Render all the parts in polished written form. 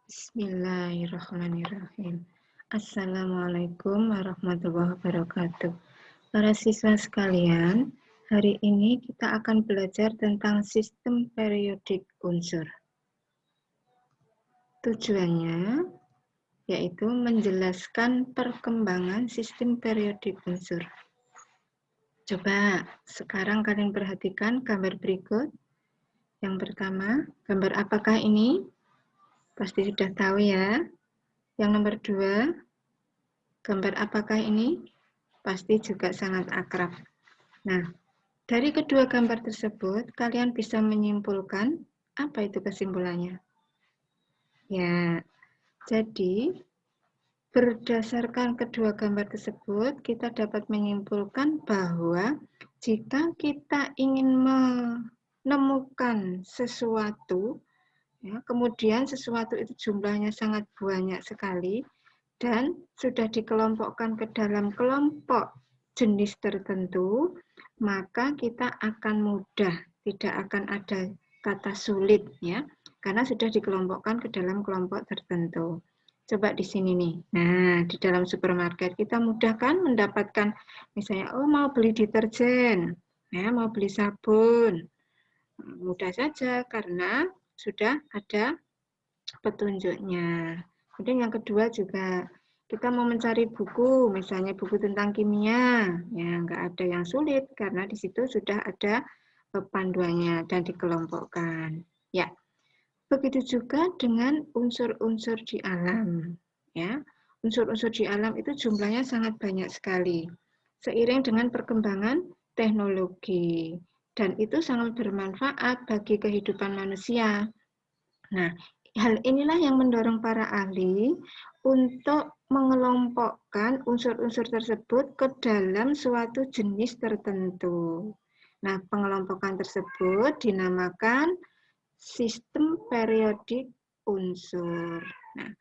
Bismillahirrahmanirrahim. Assalamualaikum warahmatullahi wabarakatuh. Para siswa sekalian, hari ini kita akan belajar tentang sistem periodik unsur. Tujuannya yaitu menjelaskan perkembangan sistem periodik unsur. Coba sekarang kalian perhatikan gambar berikut. Yang pertama, gambar apakah ini? Pasti sudah tahu ya. Yang nomor 2, gambar apakah ini? Pasti juga sangat akrab. Nah, dari kedua gambar tersebut, kalian bisa menyimpulkan apa itu kesimpulannya? Ya, jadi berdasarkan kedua gambar tersebut, kita dapat menyimpulkan bahwa jika kita ingin menemukan sesuatu, ya, kemudian sesuatu itu jumlahnya sangat banyak sekali, dan sudah dikelompokkan ke dalam kelompok jenis tertentu, maka kita akan mudah, tidak akan ada kata sulit ya, karena sudah dikelompokkan ke dalam kelompok tertentu. Coba di sini nih. Nah, di dalam supermarket kita mudah kan mendapatkan misalnya mau beli deterjen, ya, mau beli sabun. Mudah saja karena sudah ada petunjuknya. Kemudian yang kedua juga kita mau mencari buku, misalnya buku tentang kimia, ya nggak ada yang sulit karena di situ sudah ada panduannya dan dikelompokkan. Ya, begitu juga dengan unsur-unsur di alam. Ya, unsur-unsur di alam itu jumlahnya sangat banyak sekali. Seiring dengan perkembangan teknologi dan itu sangat bermanfaat bagi kehidupan manusia. Nah, hal inilah yang mendorong para ahli untuk mengelompokkan unsur-unsur tersebut ke dalam suatu jenis tertentu. Nah, pengelompokan tersebut dinamakan sistem periodik unsur. Nah,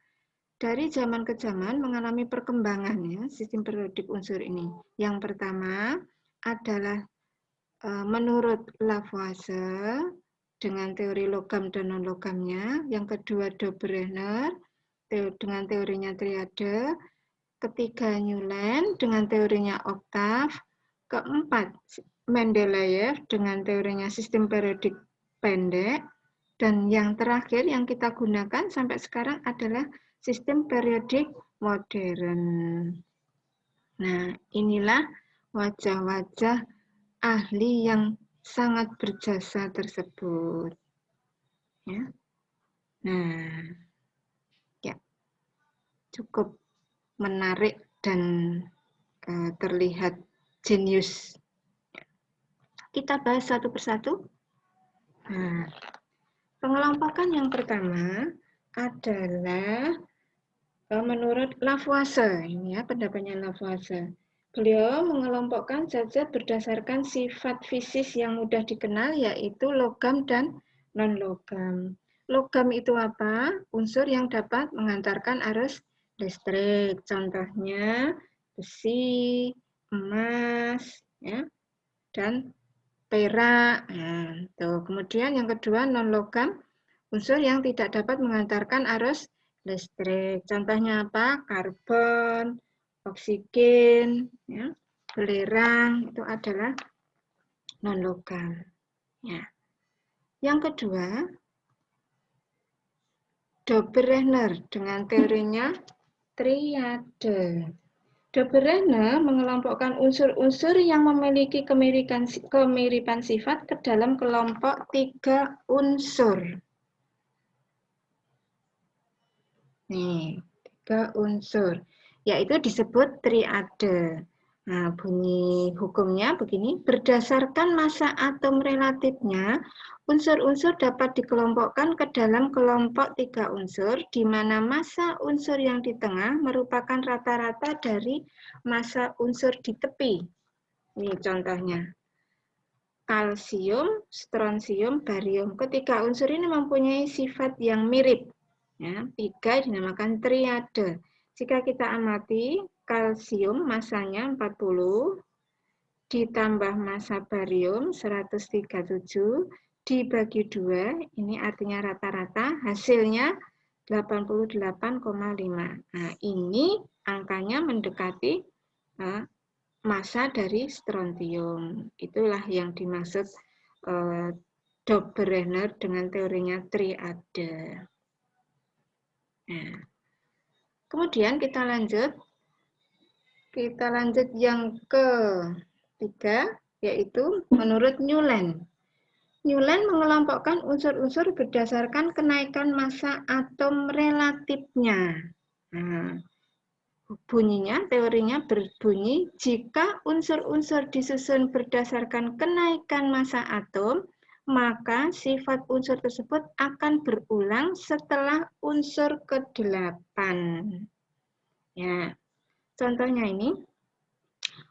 dari zaman ke zaman mengalami perkembangan ya, sistem periodik unsur ini. Yang pertama adalah menurut Lavoisier dengan teori logam dan non-logamnya. Yang kedua Dobrener dengan teorinya triade. Ketiga Newland dengan teorinya oktav. Keempat Mendeleev dengan teorinya sistem periodik pendek. Dan yang terakhir yang kita gunakan sampai sekarang adalah sistem periodik modern. Nah, inilah wajah-wajah ahli yang sangat berjasa tersebut. Ya. Nah, ya, cukup menarik dan terlihat jenius. Kita bahas satu persatu. Nah, pengelompokan yang pertama adalah menurut Lavoisier, ini ya pendapatnya Lavoisier. Beliau mengelompokkan zat-zat berdasarkan sifat fisis yang mudah dikenal, yaitu logam dan non-logam. Logam itu apa? Unsur yang dapat mengantarkan arus listrik. Contohnya besi, emas, ya, dan perak. Nah, tuh. Kemudian yang kedua non-logam, unsur yang tidak dapat mengantarkan arus listrik. Contohnya apa? Karbon, oksigen, ya, belerang, itu adalah non-logam. Ya. Yang kedua, Dobrener dengan teorinya triade. Dobrener mengelompokkan unsur-unsur yang memiliki kemiripan sifat ke dalam kelompok 3 unsur. Nih, 3 unsur, yaitu disebut triade. Nah, bunyi hukumnya begini, berdasarkan massa atom relatifnya, unsur-unsur dapat dikelompokkan ke dalam kelompok 3 unsur, di mana massa unsur yang di tengah merupakan rata-rata dari massa unsur di tepi. Ini contohnya. Kalsium, strontium, barium. Ketiga unsur ini mempunyai sifat yang mirip. Ya, 3 dinamakan triade. Jika kita amati, kalsium masanya 40, ditambah massa barium 137, dibagi 2, ini artinya rata-rata, hasilnya 88,5. Nah, ini angkanya mendekati massa dari strontium. Itulah yang dimaksud Dobereiner dengan teorinya triade. Nah, kemudian kita lanjut yang ketiga, yaitu menurut Newland. Newland mengelompokkan unsur-unsur berdasarkan kenaikan massa atom relatifnya. Nah, teorinya berbunyi, jika unsur-unsur disusun berdasarkan kenaikan massa atom, maka sifat unsur tersebut akan berulang setelah unsur ke-8. Ya, contohnya ini,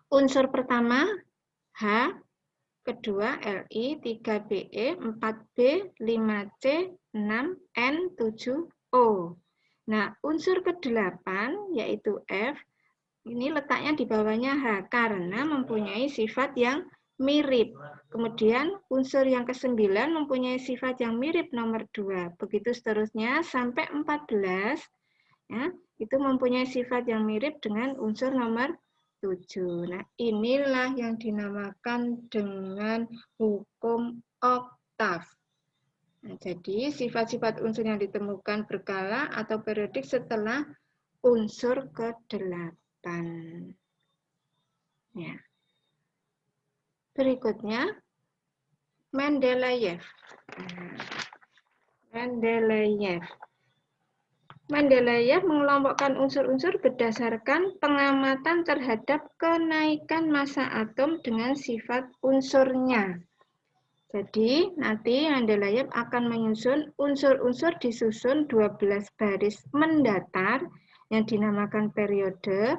unsur pertama H, kedua Li, 3Be, 4B, 5C, 6N, 7O. Nah, unsur ke-8 yaitu F, ini letaknya di bawahnya H karena mempunyai sifat yang mirip. Kemudian unsur yang ke-9 mempunyai sifat yang mirip nomor 2. Begitu seterusnya sampai 14, ya, itu mempunyai sifat yang mirip dengan unsur nomor 7. Nah, inilah yang dinamakan dengan hukum oktav. Nah, jadi sifat-sifat unsur yang ditemukan berkala atau periodik setelah unsur ke-8. Ya. Berikutnya, Mendeleev. Mendeleev mengelompokkan unsur-unsur berdasarkan pengamatan terhadap kenaikan massa atom dengan sifat unsurnya. Jadi, nanti Mendeleev akan menyusun unsur-unsur disusun 12 baris mendatar yang dinamakan periode,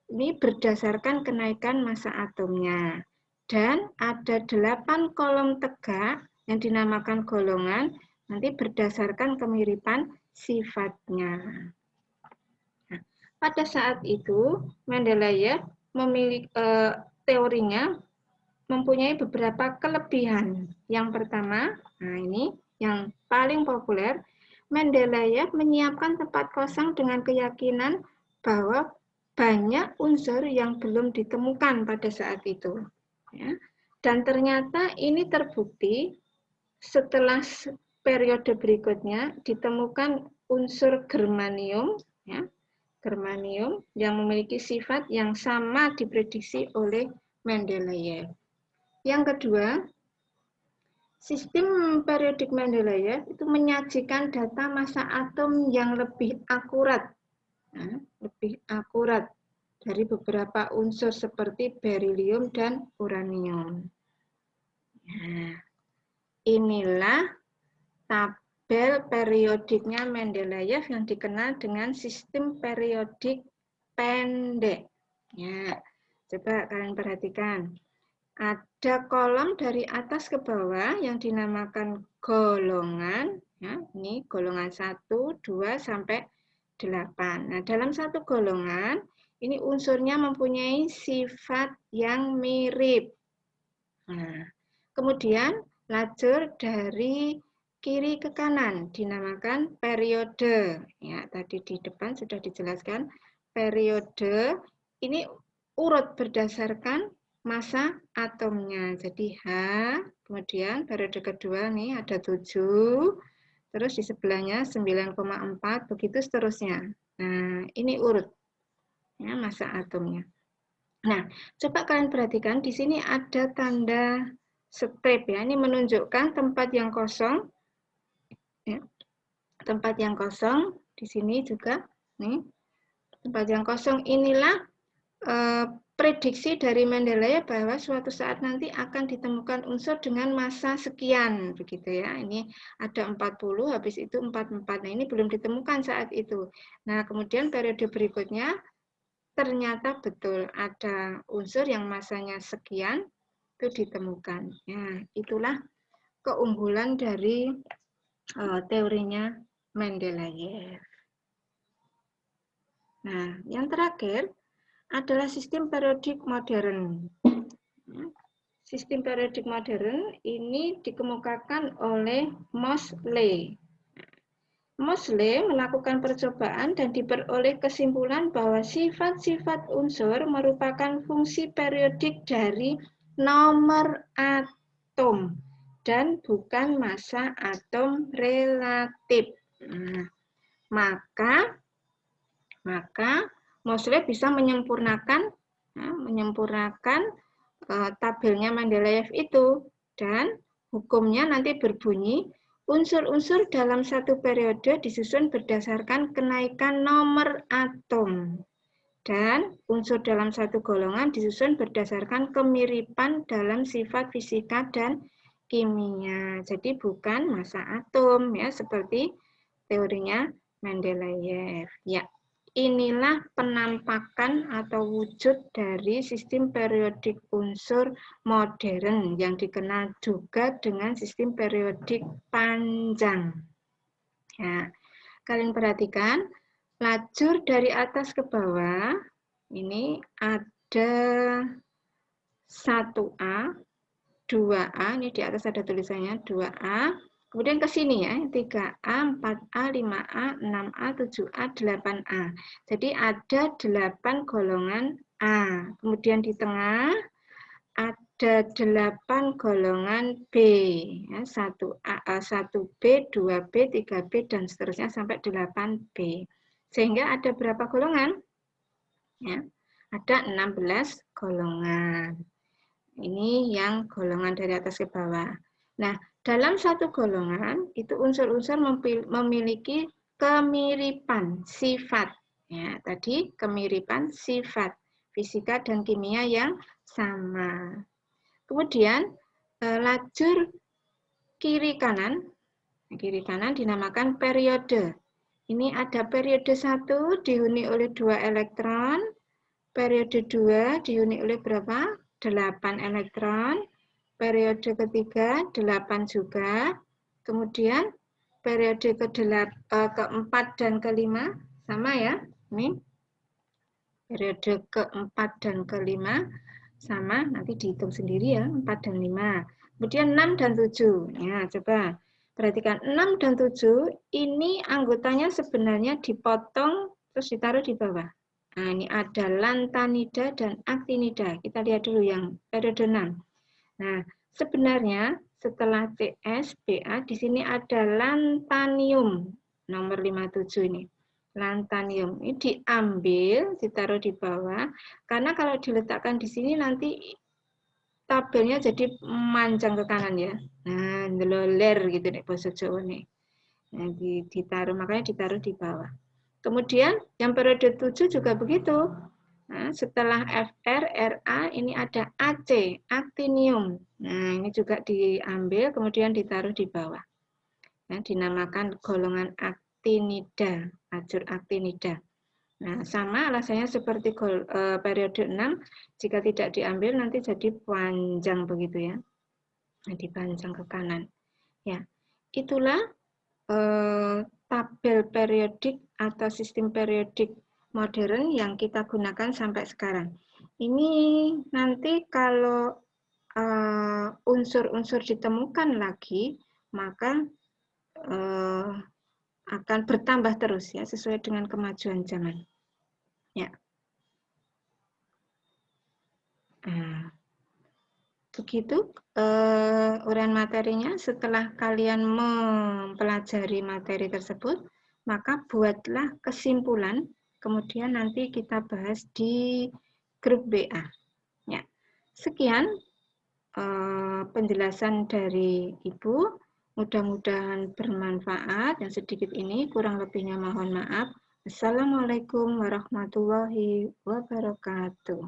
ini berdasarkan kenaikan massa atomnya. Dan ada 8 kolom tegak yang dinamakan golongan, nanti berdasarkan kemiripan sifatnya. Nah, pada saat itu, Mendeleev memiliki teorinya mempunyai beberapa kelebihan. Yang pertama, nah ini yang paling populer, Mendeleev menyiapkan tempat kosong dengan keyakinan bahwa banyak unsur yang belum ditemukan pada saat itu. Ya. Dan ternyata ini terbukti setelah periode berikutnya ditemukan unsur germanium, ya, germanium yang memiliki sifat yang sama diprediksi oleh Mendeleev. Yang kedua, sistem periodik Mendeleev itu menyajikan data massa atom yang lebih akurat, dari beberapa unsur seperti berilium dan uranium. Nah, inilah tabel periodiknya Mendeleev yang dikenal dengan sistem periodik pendek. Ya, coba kalian perhatikan. Ada kolom dari atas ke bawah yang dinamakan golongan. Ya, ini golongan 1, 2, sampai 8. Nah, dalam satu golongan, ini unsurnya mempunyai sifat yang mirip. Nah, kemudian lajur dari kiri ke kanan dinamakan periode. Ya, tadi di depan sudah dijelaskan periode ini urut berdasarkan massa atomnya. Jadi H, kemudian periode kedua nih ada 7, terus di sebelahnya 9,4, begitu seterusnya. Nah, ini urut ya massa atomnya. Nah, coba kalian perhatikan di sini ada tanda strip ya. Ini menunjukkan tempat yang kosong. Ya. Tempat yang kosong di sini juga nih. Tempat yang kosong inilah prediksi dari Mendeleev bahwa suatu saat nanti akan ditemukan unsur dengan massa sekian begitu ya. Ini ada 40, habis itu 44. Nah, ini belum ditemukan saat itu. Nah, kemudian periode berikutnya ternyata betul ada unsur yang massanya sekian itu ditemukan. Nah, itulah keunggulan dari teorinya Mendeleev. Nah, yang terakhir adalah sistem periodik modern. Sistem periodik modern ini dikemukakan oleh Moseley. Mosley melakukan percobaan dan diperoleh kesimpulan bahwa sifat-sifat unsur merupakan fungsi periodik dari nomor atom dan bukan massa atom relatif. Nah, maka Mosley bisa menyempurnakan tabelnya Mendeleev itu, dan hukumnya nanti berbunyi unsur-unsur dalam satu periode disusun berdasarkan kenaikan nomor atom, dan unsur dalam satu golongan disusun berdasarkan kemiripan dalam sifat fisika dan kimia. Jadi bukan massa atom ya, seperti teorinya Mendeleev. Ya, inilah penampakan atau wujud dari sistem periodik unsur modern yang dikenal juga dengan sistem periodik panjang. Ya, kalian perhatikan lajur dari atas ke bawah. Ini ada 1A, 2A, ini di atas ada tulisannya 2A. Kemudian ke sini ya, 3A, 4A, 5A, 6A, 7A, 8A. Jadi ada 8 golongan A. Kemudian di tengah ada 8 golongan B. Ya, 1A, 1B, 2B, 3B, dan seterusnya sampai 8B. Sehingga ada berapa golongan? Ya, ada 16 golongan. Ini yang golongan dari atas ke bawah. Nah, dalam satu golongan, itu unsur-unsur memiliki kemiripan sifat. Ya, tadi kemiripan sifat fisika dan kimia yang sama. Kemudian, lajur kiri kanan dinamakan periode. Ini ada periode 1 dihuni oleh 2 elektron, periode 2 dihuni oleh berapa? 8 elektron, periode ketiga 8 juga, kemudian periode keempat dan kelima sama ya, ini periode keempat dan kelima sama, nanti dihitung sendiri ya, 4 dan 5, kemudian 6 dan 7, ya coba perhatikan 6 dan 7 ini anggotanya sebenarnya dipotong terus ditaruh di bawah. Nah, ini ada lantanida dan aktinida. Kita lihat dulu yang periode 6. Nah, sebenarnya setelah CS, BA, di sini ada lantanium, nomor 57 ini. Lantanium ini diambil, ditaruh di bawah, karena kalau diletakkan di sini nanti tabelnya jadi manjang ke kanan ya. Nah, ndeloler gitu nih bahasa Jawa nih. Nah, ditaruh, makanya ditaruh di bawah. Kemudian yang periode 7 juga begitu. Nah, setelah FR, RA, ini ada AC, aktinium. Nah, ini juga diambil, kemudian ditaruh di bawah. Nah, dinamakan golongan aktinida, lajur aktinida. Nah, sama alasannya seperti periode 6, jika tidak diambil nanti jadi panjang begitu ya. Jadi panjang ke kanan. Ya, itulah tabel periodik atau sistem periodik modern yang kita gunakan sampai sekarang. Ini nanti kalau unsur-unsur ditemukan lagi, maka akan bertambah terus ya sesuai dengan kemajuan zaman. Ya. Begitu uraian materinya. Setelah kalian mempelajari materi tersebut, maka buatlah kesimpulan, kemudian nanti kita bahas di grup WA. Ya. Sekian penjelasan dari Ibu, mudah-mudahan bermanfaat, dan sedikit ini kurang lebihnya mohon maaf. Assalamualaikum warahmatullahi wabarakatuh.